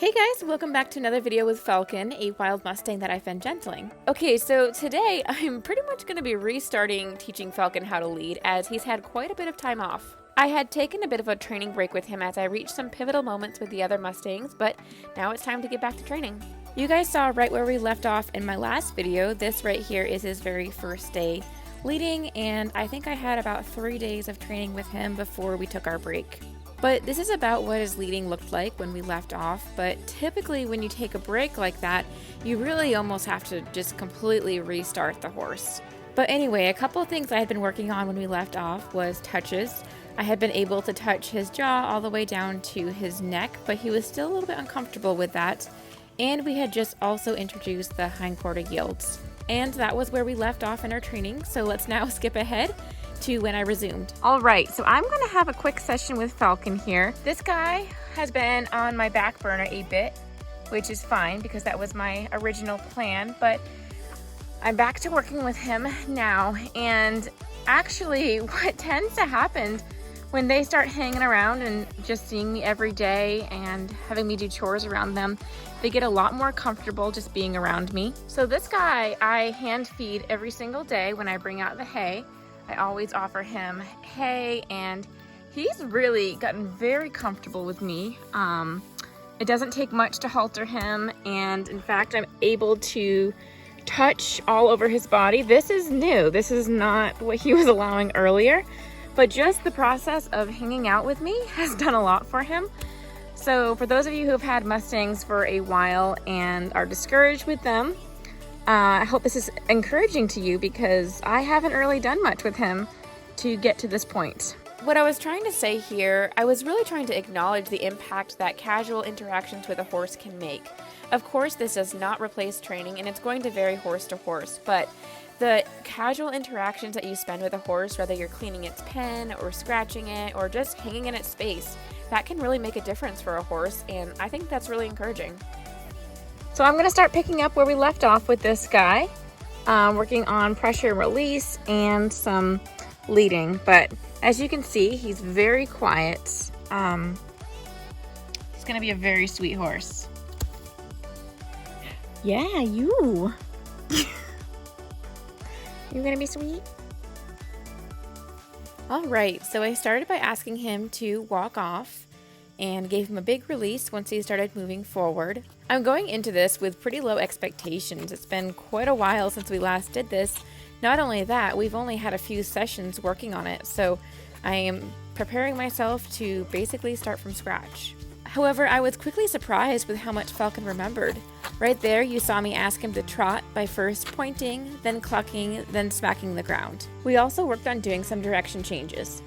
Hey guys, welcome back to another video with Falcon, a wild Mustang that I've been gentling. Okay, so today I'm pretty much going to be restarting teaching Falcon how to lead as he's had quite a bit of time off. I had taken a bit of a training break with him as I reached some pivotal moments with the other Mustangs, but now it's time to get back to training. You guys saw right where we left off in my last video. This right here is his very first day leading, and I think I had about 3 days of training with him before we took our break. But this is about what his leading looked like when we left off, but typically when you take a break like that, you really almost have to just completely restart the horse. But anyway, a couple of things I had been working on when we left off was touches. I had been able to touch his jaw all the way down to his neck, but he was still a little bit uncomfortable with that. And we had just also introduced the hindquarter yields. And that was where we left off in our training, so let's now skip ahead to when I resumed. All right, so I'm gonna have a quick session with Falcon here. This guy has been on my back burner a bit, which is fine because that was my original plan, but I'm back to working with him now. And actually what tends to happen when they start hanging around and just seeing me every day and having me do chores around them, they get a lot more comfortable just being around me. So this guy I hand feed every single day when I bring out the hay. I always offer him hay, and he's really gotten very comfortable with me. It doesn't take much to halter him, and in fact I'm able to touch all over his body. This is new. This is not what he was allowing earlier, but just the process of hanging out with me has done a lot for him. So for those of you who have had Mustangs for a while and are discouraged with them, I hope this is encouraging to you because I haven't really done much with him to get to this point. What I was trying to say here, I was really trying to acknowledge the impact that casual interactions with a horse can make. Of course, this does not replace training, and it's going to vary horse to horse, but the casual interactions that you spend with a horse, whether you're cleaning its pen or scratching it or just hanging in its space, that can really make a difference for a horse, and I think that's really encouraging. So I'm going to start picking up where we left off with this guy, working on pressure and release and some leading. But as you can see, he's very quiet. He's going to be a very sweet horse. Yeah, you. You're going to be sweet? All right, so I started by asking him to walk off and gave him a big release once he started moving forward. I'm going into this with pretty low expectations. It's been quite a while since we last did this. Not only that, we've only had a few sessions working on it, so I am preparing myself to basically start from scratch. However, I was quickly surprised with how much Falcon remembered. Right there, you saw me ask him to trot by first pointing, then clucking, then smacking the ground. We also worked on doing some direction changes.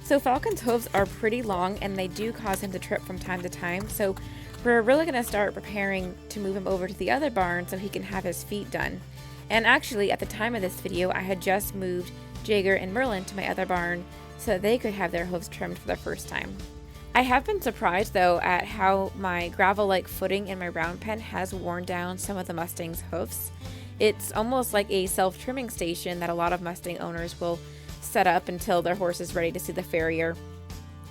So Falcon's hooves are pretty long and they do cause him to trip from time to time, so we're really going to start preparing to move him over to the other barn so he can have his feet done. And actually, at the time of this video, I had just moved Jager and Merlin to my other barn so they could have their hooves trimmed for the first time. I have been surprised though at how my gravel-like footing in my round pen has worn down some of the Mustang's hoofs. It's almost like a self-trimming station that a lot of Mustang owners will set up until their horse is ready to see the farrier.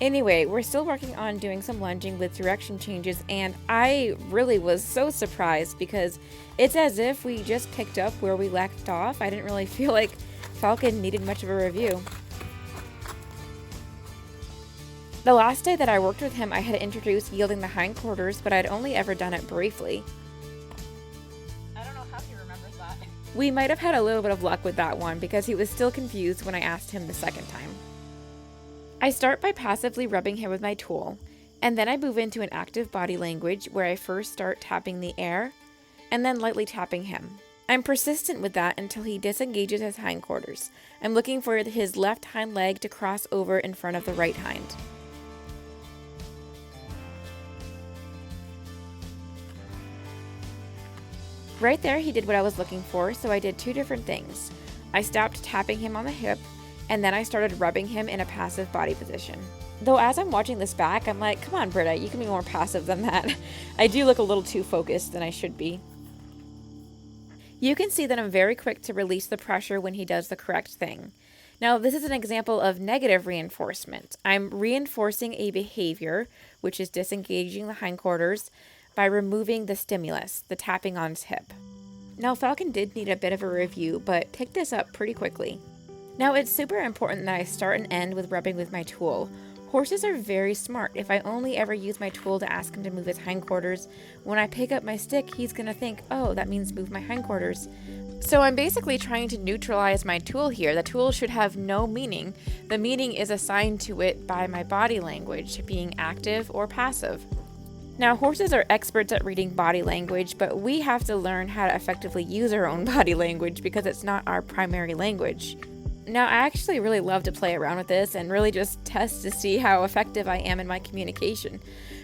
Anyway, we're still working on doing some lunging with direction changes, and I really was so surprised because it's as if we just picked up where we left off. I didn't really feel like Falcon needed much of a review. The last day that I worked with him, I had introduced yielding the hindquarters, but I'd only ever done it briefly. I don't know how he remembers that. We might have had a little bit of luck with that one because he was still confused when I asked him the second time. I start by passively rubbing him with my tool, and then I move into an active body language where I first start tapping the air, and then lightly tapping him. I'm persistent with that until he disengages his hindquarters. I'm looking for his left hind leg to cross over in front of the right hind. Right there, he did what I was looking for, so I did two different things. I stopped tapping him on the hip, and then I started rubbing him in a passive body position. Though as I'm watching this back, I'm like, come on, Britta, you can be more passive than that. I do look a little too focused than I should be. You can see that I'm very quick to release the pressure when he does the correct thing. Now, this is an example of negative reinforcement. I'm reinforcing a behavior, which is disengaging the hindquarters, by removing the stimulus, the tapping on his hip. Now, Falcon did need a bit of a review, but picked this up pretty quickly. Now, it's super important that I start and end with rubbing with my tool. Horses are very smart. If I only ever use my tool to ask him to move his hindquarters, when I pick up my stick, he's going to think, oh, that means move my hindquarters. So I'm basically trying to neutralize my tool here. The tool should have no meaning. The meaning is assigned to it by my body language, being active or passive. Now, horses are experts at reading body language, but we have to learn how to effectively use our own body language because it's not our primary language. Now, I actually really love to play around with this and really just test to see how effective I am in my communication.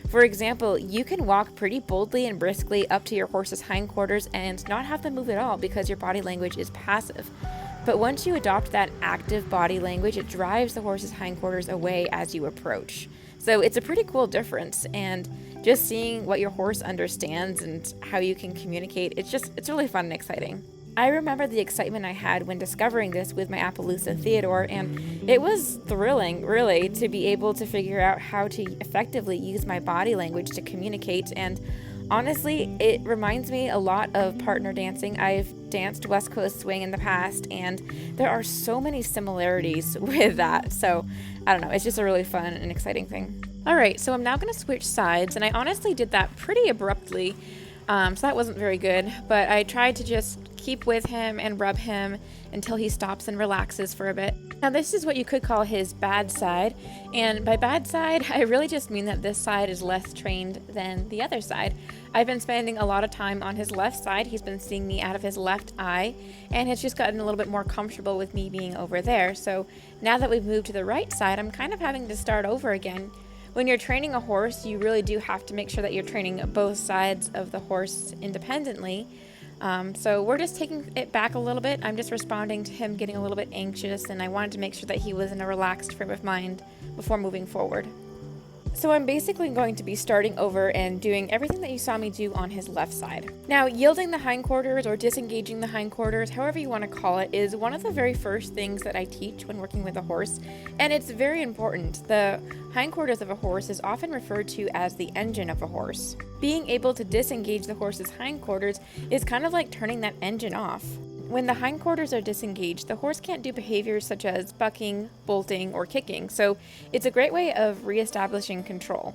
For example, you can walk pretty boldly and briskly up to your horse's hindquarters and not have them move at all because your body language is passive. But once you adopt that active body language, it drives the horse's hindquarters away as you approach. So it's a pretty cool difference, and just seeing what your horse understands and how you can communicate, it's really fun and exciting. I remember the excitement I had when discovering this with my Appaloosa Theodore, and it was thrilling, really, to be able to figure out how to effectively use my body language to communicate. And honestly, it reminds me a lot of partner dancing. I've danced West Coast swing in the past, and there are so many similarities with that. So, I don't know, it's just a really fun and exciting thing. All right, so I'm now going to switch sides, and I honestly did that pretty abruptly. So that wasn't very good, but I tried to just keep with him and rub him until he stops and relaxes for a bit. Now, this is what you could call his bad side, and by bad side, I really just mean that this side is less trained than the other side. I've been spending a lot of time on his left side. He's been seeing me out of his left eye, and has just gotten a little bit more comfortable with me being over there. So now that we've moved to the right side, I'm kind of having to start over again. When you're training a horse, you really do have to make sure that you're training both sides of the horse independently. So we're just taking it back a little bit. I'm just responding to him getting a little bit anxious, and I wanted to make sure that he was in a relaxed frame of mind before moving forward. So I'm basically going to be starting over and doing everything that you saw me do on his left side. Now, yielding the hindquarters or disengaging the hindquarters, however you want to call it, is one of the very first things that I teach when working with a horse, and it's very important. The hindquarters of a horse is often referred to as the engine of a horse. Being able to disengage the horse's hindquarters is kind of like turning that engine off. When the hindquarters are disengaged, the horse can't do behaviors such as bucking, bolting, or kicking, so it's a great way of reestablishing control.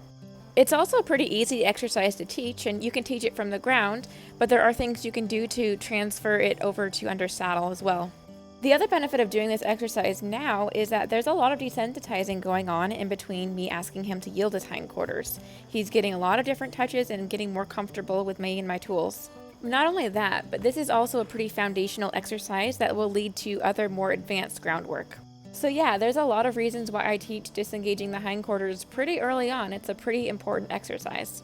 It's also a pretty easy exercise to teach, and you can teach it from the ground, but there are things you can do to transfer it over to under saddle as well. The other benefit of doing this exercise now is that there's a lot of desensitizing going on in between me asking him to yield his hindquarters. He's getting a lot of different touches and getting more comfortable with me and my tools. Not only that, but this is also a pretty foundational exercise that will lead to other more advanced groundwork. So yeah, there's a lot of reasons why I teach disengaging the hindquarters pretty early on. It's a pretty important exercise.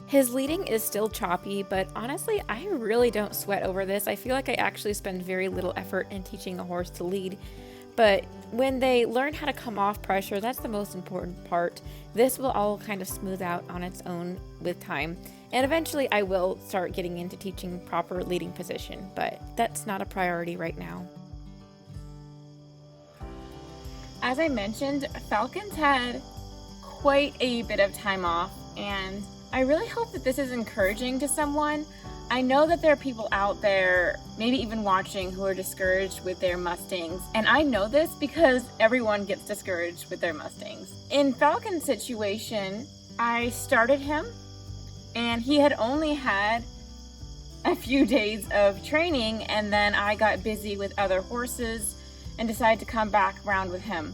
His leading is still choppy, but honestly, I really don't sweat over this. I feel like I actually spend very little effort in teaching a horse to lead. But when they learn how to come off pressure, that's the most important part. This will all kind of smooth out on its own with time. And eventually I will start getting into teaching proper leading position, but that's not a priority right now. As I mentioned, Falcon's had quite a bit of time off, and I really hope that this is encouraging to someone. I know that there are people out there, maybe even watching, who are discouraged with their Mustangs. And I know this because everyone gets discouraged with their Mustangs. In Falcon's situation, I started him and he had only had a few days of training, and then I got busy with other horses and decided to come back around with him.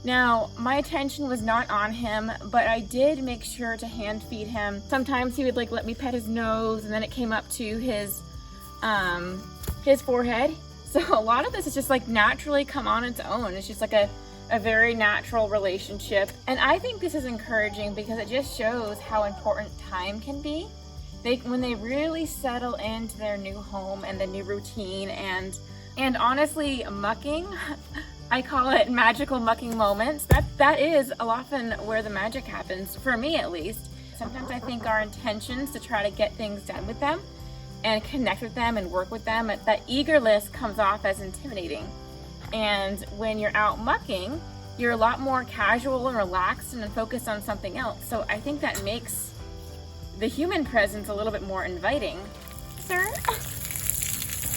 Now, my attention was not on him, but I did make sure to hand feed him. Sometimes he would let me pet his nose, and then it came up to his forehead. So a lot of this is just naturally come on its own. It's just a very natural relationship. And I think this is encouraging because it just shows how important time can be. When they really settle into their new home and the new routine, and honestly, mucking, I call it magical mucking moments. That is often where the magic happens, for me at least. Sometimes I think our intentions to try to get things done with them and connect with them and work with them, that eagerness comes off as intimidating. And when you're out mucking, you're a lot more casual and relaxed and focused on something else. So I think that makes the human presence a little bit more inviting. Sir?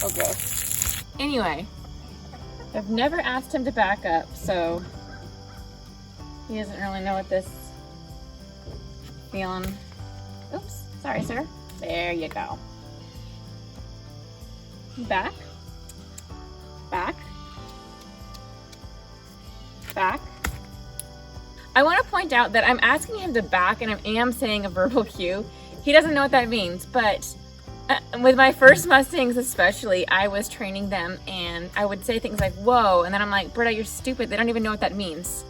Okay. Anyway, I've never asked him to back up, so he doesn't really know what this feeling. Oops, sorry, sir. There you go. Back. Back. Back. I want to point out that I'm asking him to back and I am saying a verbal cue. He doesn't know what that means, but with my first Mustangs especially, I was training them and I would say things like, whoa, and then I'm like, Britta, you're stupid. They don't even know what that means.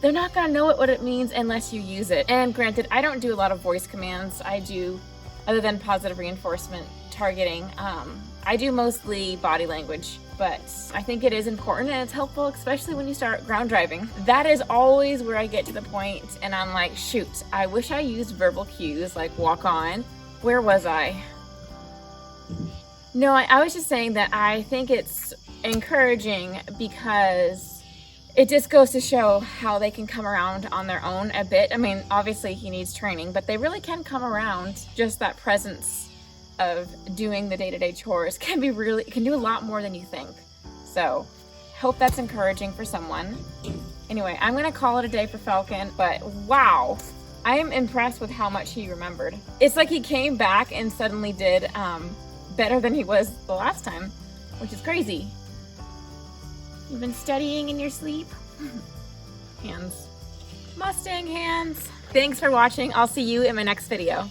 They're not gonna know what it means unless you use it. And granted, I don't do a lot of voice commands. I do, other than positive reinforcement targeting, I do mostly body language, but I think it is important and it's helpful, especially when you start ground driving. That is always where I get to the point and I'm like, shoot, I wish I used verbal cues like walk on. Where was I? No, I was just saying that I think it's encouraging because it just goes to show how they can come around on their own a bit. I mean, obviously he needs training, but they really can come around. Just that presence of doing the day-to-day chores can do a lot more than you think. So hope that's encouraging for someone. Anyway, I'm gonna call it a day for Falcon, but wow, I am impressed with how much he remembered. It's like he came back and suddenly did better than he was the last time, which is crazy. You've been studying in your sleep? Hands. Mustang hands. Thanks for watching. I'll see you in my next video.